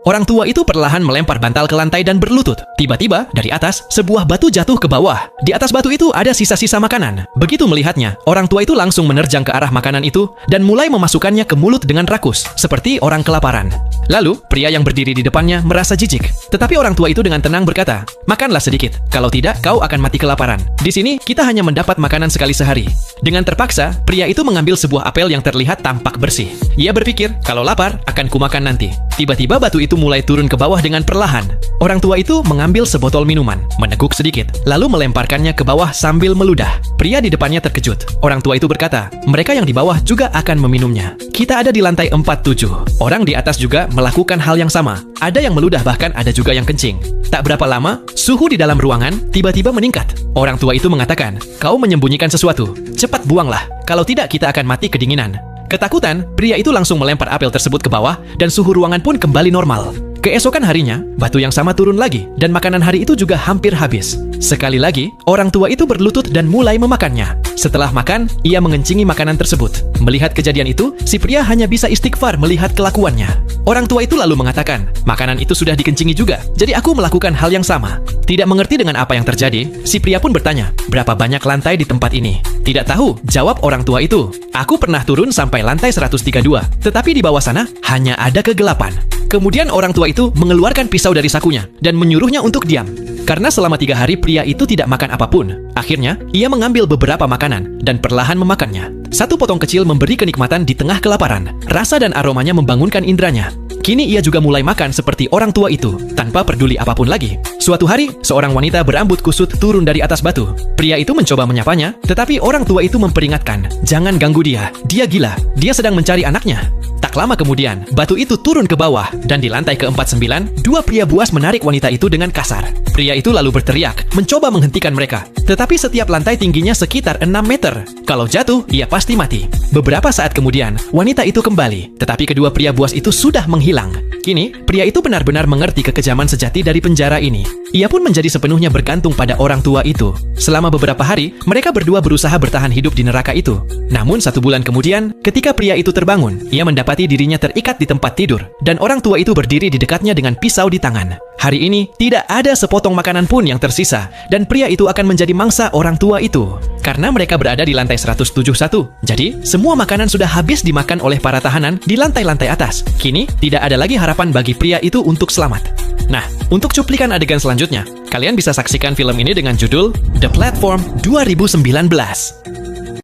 Orang tua itu perlahan melempar bantal ke lantai dan berlutut. Tiba-tiba, dari atas, sebuah batu jatuh ke bawah. Di atas batu itu ada sisa-sisa makanan. Begitu melihatnya, orang tua itu langsung menerjang ke arah makanan itu dan mulai memasukkannya ke mulut dengan rakus, seperti orang kelaparan. Lalu, pria yang berdiri di depannya merasa jijik. Tetapi orang tua itu dengan tenang berkata, "Makanlah sedikit, kalau tidak kau akan mati kelaparan. Di sini, kita hanya mendapat makanan sekali sehari." Dengan terpaksa, pria itu mengambil sebuah apel yang terlihat tampak bersih. Ia berpikir, kalau lapar, akan kumakan nanti. Tiba-tiba batu itu mulai turun ke bawah dengan perlahan. Orang tua itu mengambil sebotol minuman, meneguk sedikit, lalu melemparkannya ke bawah sambil meludah. Pria di depannya terkejut. Orang tua itu berkata, mereka yang di bawah juga akan meminumnya. Kita ada di lantai 47. Orang di atas juga melakukan hal yang sama. Ada yang meludah, bahkan ada juga yang kencing. Tak berapa lama, suhu di dalam ruangan tiba-tiba meningkat. Orang tua itu mengatakan, kau menyembunyikan sesuatu. Cepat buanglah, kalau tidak kita akan mati kedinginan. Ketakutan, pria itu langsung melempar apel tersebut ke bawah dan suhu ruangan pun kembali normal. Keesokan harinya, batu yang sama turun lagi dan makanan hari itu juga hampir habis. Sekali lagi, orang tua itu berlutut dan mulai memakannya. Setelah makan, ia mengencingi makanan tersebut. Melihat kejadian itu, si pria hanya bisa istighfar melihat kelakuannya. Orang tua itu lalu mengatakan, makanan itu sudah dikencingi juga, jadi aku melakukan hal yang sama. Tidak mengerti dengan apa yang terjadi, si pria pun bertanya, berapa banyak lantai di tempat ini? Tidak tahu, jawab orang tua itu. Aku pernah turun sampai lantai 132, tetapi di bawah sana hanya ada kegelapan. Kemudian orang tua itu mengeluarkan pisau dari sakunya dan menyuruhnya untuk diam. Karena selama 3 hari pria itu tidak makan apapun. Akhirnya, ia mengambil beberapa makanan dan perlahan memakannya. Satu potong kecil memberi kenikmatan di tengah kelaparan. Rasa dan aromanya membangunkan indranya. Kini ia juga mulai makan seperti orang tua itu, tanpa peduli apapun lagi. Suatu hari, seorang wanita berambut kusut turun dari atas batu. Pria itu mencoba menyapanya, tetapi orang tua itu memperingatkan, jangan ganggu dia gila, dia sedang mencari anaknya. Tak lama kemudian, batu itu turun ke bawah, dan di lantai ke-49, 2 pria buas menarik wanita itu dengan kasar. Pria itu lalu berteriak, mencoba menghentikan mereka. Tetapi setiap lantai tingginya sekitar 6 meter. Kalau jatuh, ia pasti mati. Beberapa saat kemudian, wanita itu kembali. Tetapi kedua pria buas itu sudah menghilang. Kini, pria itu benar-benar mengerti kekejaman sejati dari penjara ini. Ia pun menjadi sepenuhnya bergantung pada orang tua itu. Selama beberapa hari, mereka berdua berusaha bertahan hidup di neraka itu. Namun 1 bulan kemudian, ketika pria itu terbangun, ia mendapati dirinya terikat di tempat tidur. Dan orang tua itu berdiri di dekatnya dengan pisau di tangan. Hari ini, tidak ada sepotong makanan pun yang tersisa. Dan pria itu akan menjadi mangsa orang tua itu. Karena mereka berada di lantai 171. Jadi, semua makanan sudah habis dimakan oleh para tahanan di lantai-lantai atas. Kini, tidak ada lagi harapan bagi pria itu untuk selamat. Nah, untuk cuplikan adegan selanjutnya, kalian bisa saksikan film ini dengan judul The Platform 2019.